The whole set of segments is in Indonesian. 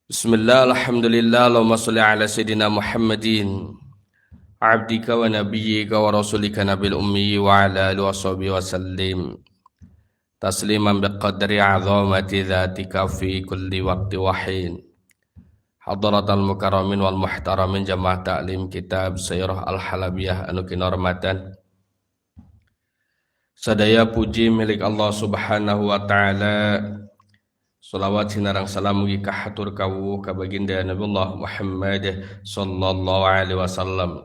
Bismillah, alhamdulillah, Allahumma salli ala Sayyidina Muhammadin abdika wa nabiyyika wa rasulika nabil ummi wa ala alihi wa sahbihi wa sallim tasliman biqadri azamati dhatika fi kulli waqti wa hin. Hadratal mukarramin wal muhtaramin jamaah ta'lim kitab Sirah Al-Halabiyah anu kinurmatan. Sadaya puji milik Allah Subhanahu wa taala. Salawat sinarang salam mugi kahatur kawu ka baginda Nabiullah Muhammad sallallahu alaihi wasallam,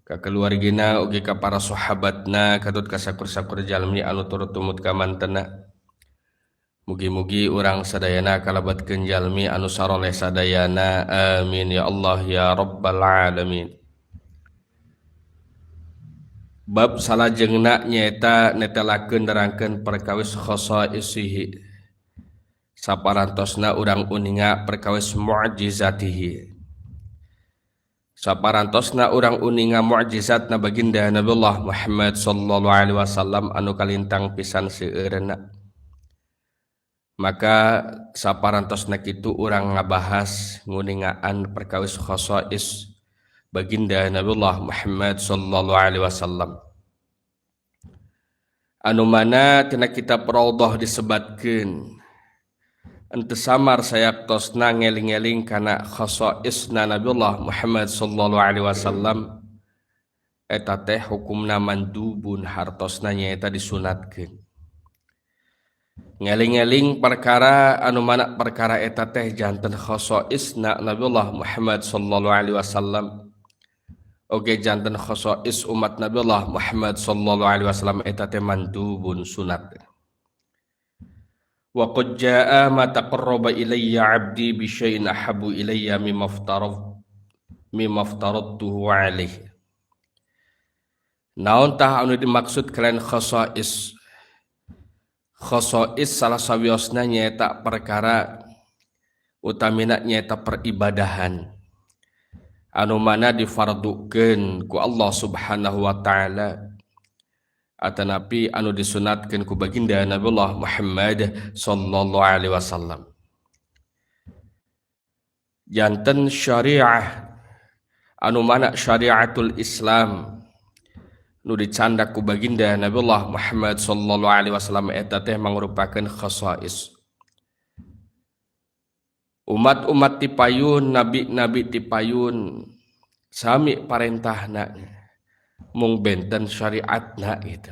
ka keluargina ugi ka para sahabatna kadut ka sakur-sakur jalmi anu turut tumut ka mantena. Mugi-mugi urang sadayana kalabatkeun jalmi anu saroleh sadayana, amin ya Allah ya rabbal alamin. Bab salajengna nyaeta netelakeun nerangkeun perkawis khasaisihi, saparantosna urang uninga perkawis mu'jizatihi. Saparantosna urang uninga mu'jizatna baginda Nabiullah Muhammad sallallahu alaihi wasallam anu kalintang pisan seueurna. Maka saparantosna kitu urang ngabahas nguningaan perkawis khasais baginda Nabiullah Muhammad sallallahu alaihi wasallam. Anu mana tina kitab Raudhah disebatkeun ente samar sayaktosna ngeling-eling kana khasaisna Nabiullah Muhammad sallallahu alaihi wasallam eta teh hukumna mandubun, hartosna nyaeta disunatkeun. Ngeling-eling perkara anu mana perkara eta teh janten khasaisna Nabiullah Muhammad sallallahu alaihi wasallam oge janten khasais umat Nabiullah Muhammad sallallahu alaihi wasallam eta teh mandubun, sunat. Wa qad jaa ma taqarraba ilayya 'abdi bi syai'in ahabbu ilayya mimma aftaradtuhu 'alaihi. Naon tah anu dimaksud kalian khasais? Khasais salah sawiosna nyaeta perkara utamina nyaeta peribadahan anu mana difardukeun ku Allah Subhanahu wa taala atanapi anu disunatkeun ku baginda Nabiullah Muhammad sallallahu alaihi wasallam. Janten syariah anu mana syariatul Islam nu dicandak ku baginda Nabiullah Muhammad sallallahu alaihi wasallam eta teh mangrupakeun khasais. Umat-umat tipayun, nabi-nabi tipayun sami parentahna mung benten syariatna itu.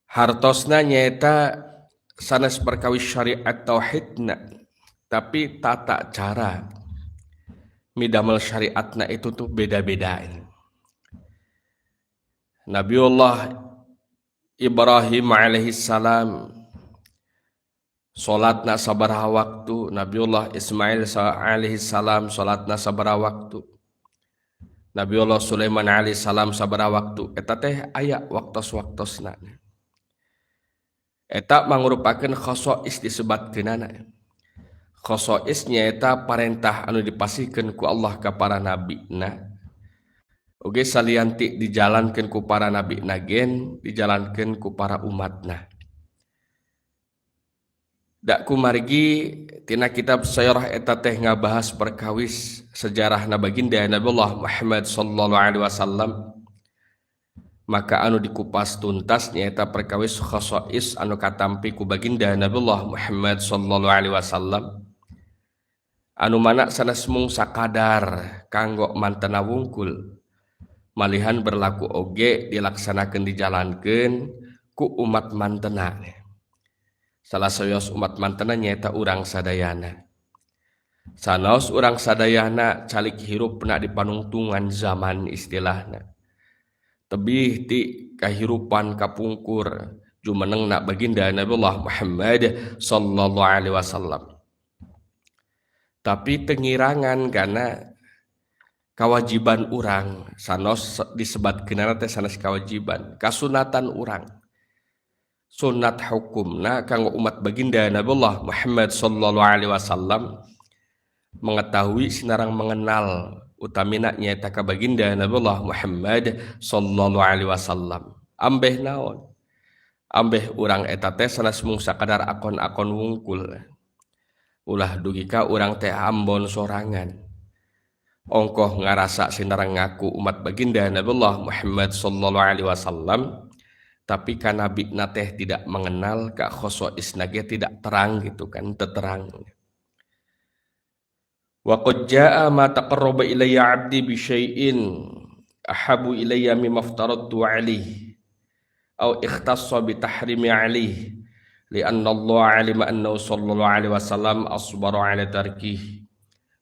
Hartosna nyaeta sanes perkawis syariat tauhidna, tapi tata cara midamel syariatna itu tuh beda-beda. Nabiullah Ibrahim alaihi salam salatna sabaraha waktu, Nabiullah Ismail alaihi salam salatna sabaraha waktu, Nabiullah Sulaiman alaihi salam sabaraha waktu. Eta teh aya waktos-waktosna. Eta mangrupakeun khasais disebatkeunana. Khasais nyaeta parentah anu dipasihkeun ku Allah ka para nabina. Oge salianti dijalankeun ku para nabina gen dijalankeun ku para umatna. Da kumargi tina kitab Sirah eta teh ngabahas perkawis sejarahna baginda Nabiullah Muhammad sallallahu alaihi wasallam. Maka anu dikupas tuntas nyaeta perkawis khasais anu katampi ku baginda Nabiullah Muhammad sallallahu alaihi wasallam. Anu mana sanes mung sakadar kanggo mantena wungkul, malihan berlaku oge dilaksanakeun dijalankeun ku umat mantena. Salah sawios umat mantena nyaeta urang sadayana. Sanaos urang sadayana calik hirupna di panungtungan zaman istilahna. Tebih ti kahirupan kapungkur jumenengna baginda Nabiullah Muhammad sallallahu alaihi wasallam. Tapi tengirangan kana kawajiban urang sanos disebatkeunana teh sanes kawajiban, kasunatan urang. Sunat hukumna kanggo umat baginda Nabiullah Muhammad sallallahu alaihi wasallam mengetahui sinarang mengenal utamina nyaeta ka baginda Nabiullah Muhammad sallallahu alaihi wasallam. Ambeh naon? Ambeh urang eta teh sanes mung sakadar akon-akon wungkul. ulah dugi ka urang teh Ambon sorangan ongkoh ngarasa sinarang ngaku umat baginda Nabiullah Muhammad sallallahu alaihi wasallam, tapi kan nabi nateh tidak mengenal ka khosois nage tidak terang gitu kan, terang. Wa qad jaa ma taqarraba ilayya 'abdi bi syai'in ahabu ilayya mimma aftaradtu 'alaihi aw ikhtassa bi tahrimi 'alaihi li'anna Allah 'alima annahu sallallahu alaihi wasallam asbara 'ala tarkihi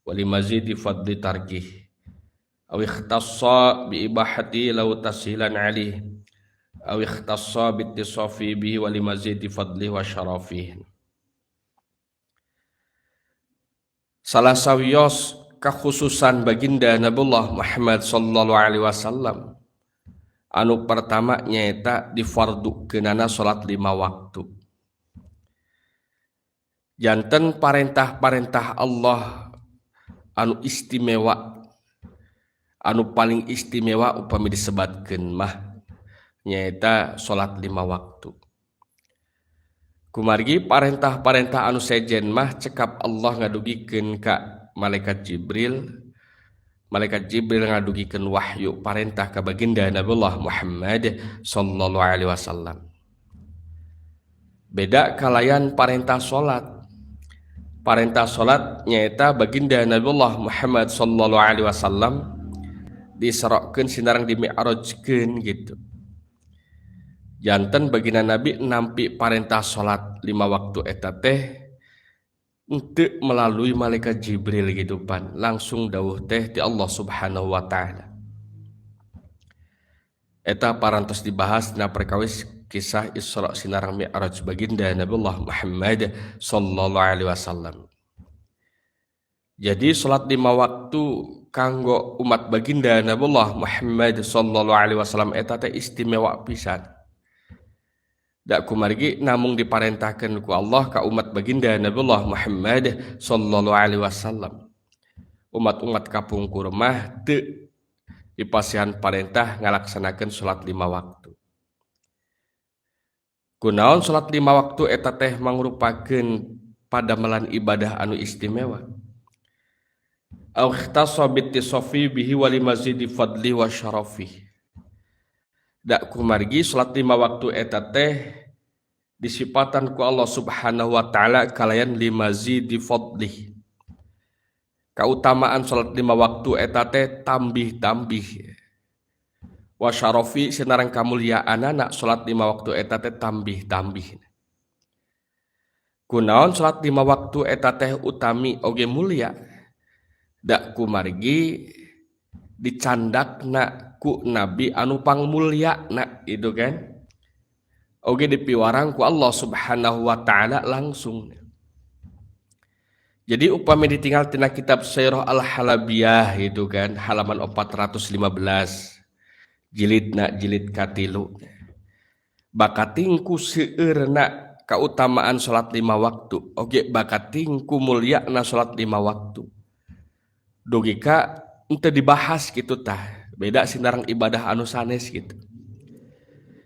wa limazidi fadli tarkihi aw ikhtassa bi ibahati law tashilan 'alaihi aw ikhtassa bi ittisafi bihi wa limazidi fadli wa syarafihi. Salah sawios kekhususan baginda Nabiullah Muhammad sallallahu alaihi wasallam anu pertama nyaeta difardukeunana salat 5 waktu. Janten parentah-parentah Allah anu istimewa, anu paling istimewa upami disebatkeun mah nyaeta salat 5 waktu. Kumargi parentah-parentah anu sejen mah cekap Allah ngadugikeun ka malaikat Jibril. Malaikat Jibril ngadugikeun wahyu parentah ka baginda Nabiullah Muhammad sallallahu alaihi wasallam. Beda kalayan parentah salat. Parentah salat nyaeta baginda Nabiullah Muhammad sallallahu alaihi wasallam diserakeun sinareng di mi'rajkeun gitu. Janten baginda Nabi nampi parentah salat 5 waktu eta teh henteu melalui malaikat Jibril gitu pan, langsung dawuh teh ti Allah Subhanahu wa taala. Eta parantos dibahas dina perkawis kisah Isra sinareng Mi'raj baginda Nabiullah Muhammad sallallahu alaihi wasallam. Jadi salat 5 waktu kanggo umat baginda Nabiullah Muhammad sallallahu alaihi wasallam eta teh istimewa pisan. Da kumargi namung diparentahkeun ku Allah ka umat baginda Nabiullah Muhammad sallallahu alaihi wasallam. Umat-umat kapungkur mah teu dipasihan parentah ngalaksanakeun salat 5 waktu. Kunaon salat 5 waktu eta teh mangrupakeun padamelan ibadah anu istimewa. Au ikhtassa bittisafi bihi wa limazidi fadli wa syarafi. Da kumargi salat 5 waktu eta teh disipatan ku Allah Subhanahu wa taala kalayan limazidi fadli. Kautamaan salat 5 waktu eta teh tambih-tambih. Wa syarafi sinareng kamulyaanana salat 5 waktu eta teh tambih-tambih. Kunaon salat 5 waktu eta teh utami oge mulia. Da kumargi dicandakna ku nabi anu pangmulyana itu kan oge dipiwarang ku Allah Subhanahu wa taala langsung. Jadi upami ditinggal tina kitab Syairah Al-Halabiyah itu kan halaman 415 jilid katilu bakatingku seueurna kautamaan salat 5 waktu oge bakatingku mulyana salat 5 waktu dogika ente dibahas gitu tah. Beda sinarang ibadah anu sanes gitu.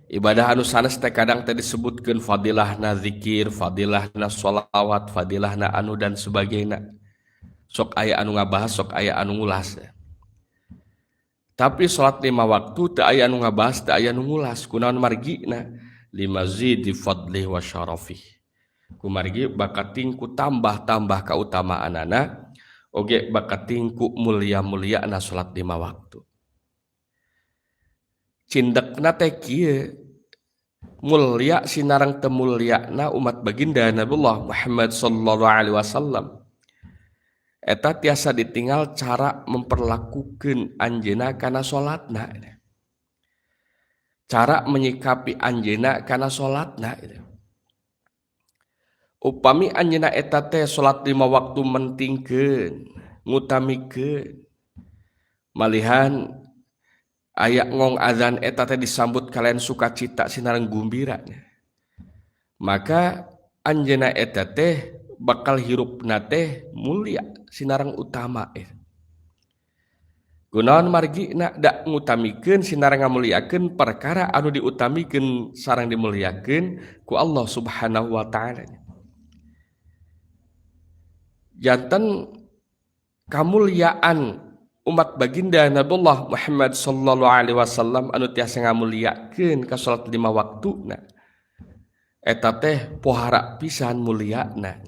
Ibadah anu sanes teh kadang teh disebutkeun fadilahna zikir, fadilahna sholawat, fadilahna anu dan sebagainya. Sok aya anu ngabahas, sok aya anu ngulas. Tapi salat 5 waktu teu aya anu ngabahas, teu aya anu ngulas. Kunaon margina? Limazidi fadli wa syarafi. Kumargi bakatingku tambah-tambah kautamaanana oge bakatingku mulia-muliana salat 5 waktu. Cindekna teh kieu mulia sinareng teu mulyana umat baginda Nabiullah Muhammad sallallahu alaihi wasallam. Eta tiasa ditinggal cara memperlakukeun anjeunna kana salatna. Cara menyikapi anjeunna kana salatna. Upami anjeunna eta teh salat 5 waktu mentingkeun, ngutamikeun. Malihan aya ngong azan eta teh disambut kalian sukacita sinareng gumbira. Maka anjeunna eta teh bakal hirupna teh mulia sinareng utama. Kunaon margina da ngutamikeun sinareng ngamuliakeun perkara anu diutamikeun sareng dimuliakeun ku Allah Subhanahu wa taala. janten kamuliaan umat baginda Nabiullah Muhammad sallallahu alaihi wasallam anu tiasa ngamuliakeun ka salat 5 waktuna eta teh pohara pisan muliana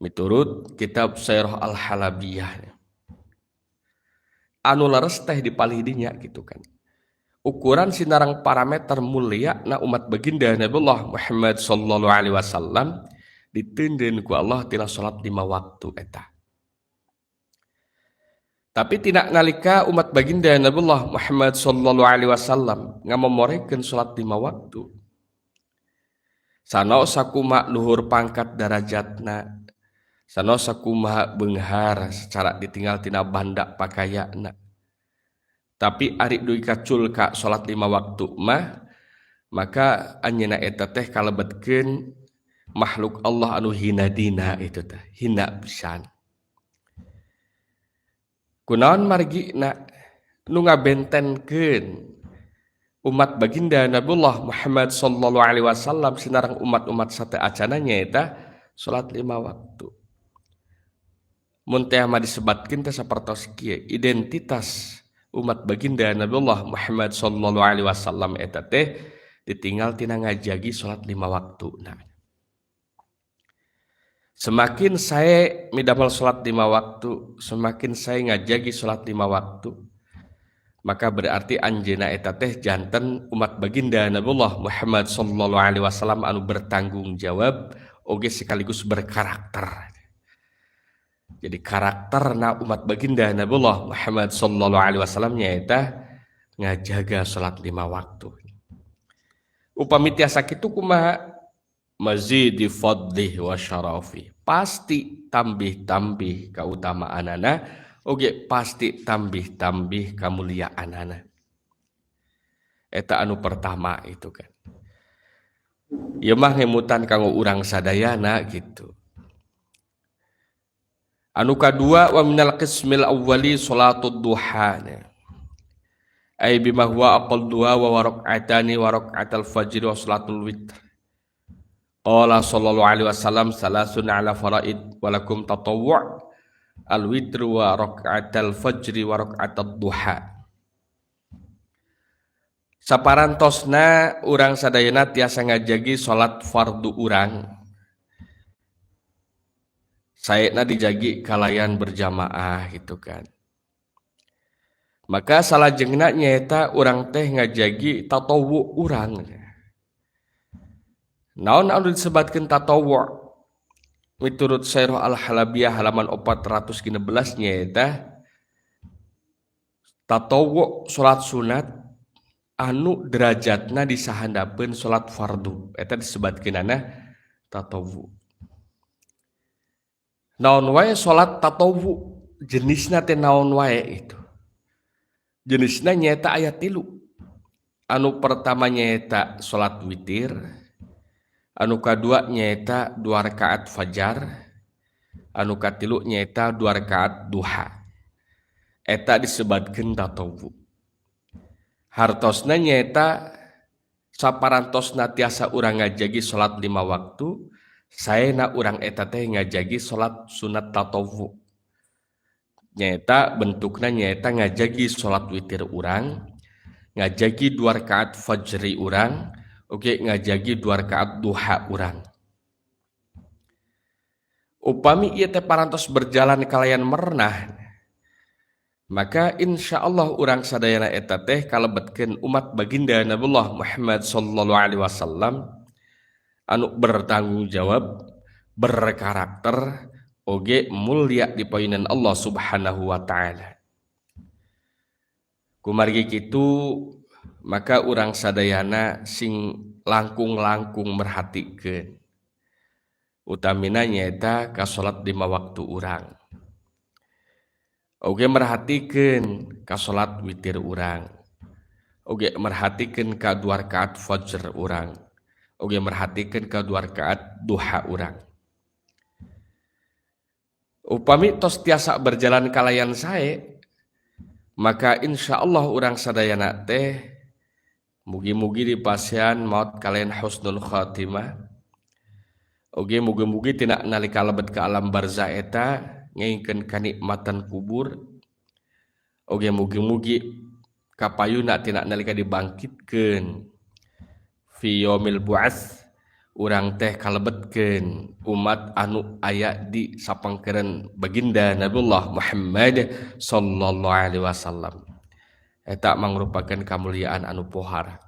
miturut kitab Syairah Al-Halabiyah anu leres teh dipalih dinya gitu kan ukuran sinarang parameter mulia na umat baginda Nabiullah Muhammad sallallahu alaihi wasallam diteundeun ku Allah tina salat 5 waktu eta. Tapi tidak nalika umat baginda Nabiullah Muhammad sallallahu alaihi wasallam ngamomorekeun salat 5 waktu. Sanaos sakumaha luhur pangkat darajatna, sanaos sakumaha beunghar secara ditinggal tina banda pakayana. Tapi ari dugi kacul ka salat 5 waktu mah maka anjeunna eta teh kalebetkeun makhluk Allah anu hina dina itu teh, hina pisan. Kunaon margina nu ngabentenkeun umat baginda Nabiullah Muhammad sallallahu alaihi wasallam sinareng umat-umat sateu acana nyaeta salat 5 waktu. Mun teh mah disebatkeun teh sapertos kieu identitas umat baginda Nabiullah Muhammad sallallahu alaihi wasallam eta teh ditinggal tina ngajagi salat 5 waktuna. Semakin saya midamel salat 5 waktu, semakin saya ngajagi salat 5 waktu, maka berarti anjeunna eta teh janten umat baginda Nabiullah Muhammad sallallahu alaihi wasallam anu bertanggung jawab oge sekaligus berkarakter. Jadi karakterna umat baginda Nabiullah Muhammad sallallahu alaihi wasallam nyaeta ngajaga salat 5 waktu. Upami tiasa kitu kumaha mazidi fadlih wa syarafi pasti tambih-tambih kautamaanana oge pasti tambih-tambih kamuliaanana eta anu pertama itu kan ieu mah ngemutan kanggo urang sadayana gitu anu kadua wa minal qismil awwali salatud duha ay bima huwa aqall duha wa raq'atani wa raq'atal fajr wa salatul witr. Qala sallallahu alaihi wasallam salasun ala faraid walakum tatawwu' al-witr wa raka'atal fajri wa raka'atad duha. Saparantosna urang sadayana tiasa ngajagi salat fardu urang. Saena dijagi kalayan berjamaah gitu kan. Maka salajengna nyaeta urang teh ngajagi tatawwu urang. Naon anu disebatkeun tatawwu' miturut Syairah Al-Halabiyah halaman 416 nyaeta tatawwu' salat sunat anu derajatna disahandapeun salat fardu eta disebatkeunana tatawwu'. Naon wae salat tatawwu' jenisna teh naon wae itu. Jenisna nyaeta aya 3. Anu pertama nyaeta salat witir. Anu kadua nyaeta 2 rakaat fajar, anu katilu nyaeta 2 rakaat duha. Eta disebatkeun tatawwu. Hartosna nyaeta saparantosna tiasa urang ngajagi salat 5 waktu, saena urang eta teh ngajagi salat sunat tatawwu. Nyaeta bentukna nyaeta ngajagi salat witir urang, ngajagi 2 rakaat fajri urang, oke ngajagi 2 rakaat duha urang. Upami ieu teh parantos berjalan kalayan merenah, maka insyaallah urang sadayana eta teh kalebetkeun umat baginda Nabiullah Muhammad sallallahu alaihi wasallam anu bertanggung jawab, berkarakter, oge mulia di poinan Allah Subhanahu wa taala. Kumargi kitu maka urang sadayana sing langkung-langkung merhatikeun utamina nyaeta ka salat 5 waktu urang oge merhatikeun ka salat witir urang oge merhatikeun ka 2 rakaat fajr urang oge merhatikeun ka 2 rakaat duha urang. Upami tos tiasa berjalan kalayan sae maka insyaallah urang sadayana teh mugi-mugi dipasihan maut kalian husnul khatimah Oge mugi-mugi tina nalika lebet ka alam barzah eta ngengkeun kanikmatan kubur. Oge mugi-mugi kapayuna tina nalika dibangkitkeun fi yaumil bu'ats urang teh kalebetkeun umat anu aya di sapangkeureun baginda Nabiullah Muhammad sallallahu alaihi wasallam. Eta mangrupakeun kamuliaan anu pohar.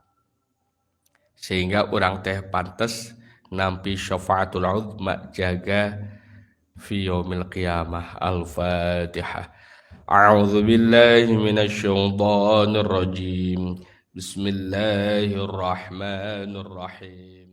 Sehingga urang teh pantes nampi syafaatul uzma jaga fi yaumil qiyamah. Al-Fatihah. A'udzu billahi minasy syaithanir rajim. Bismillahirrahmanirrahim.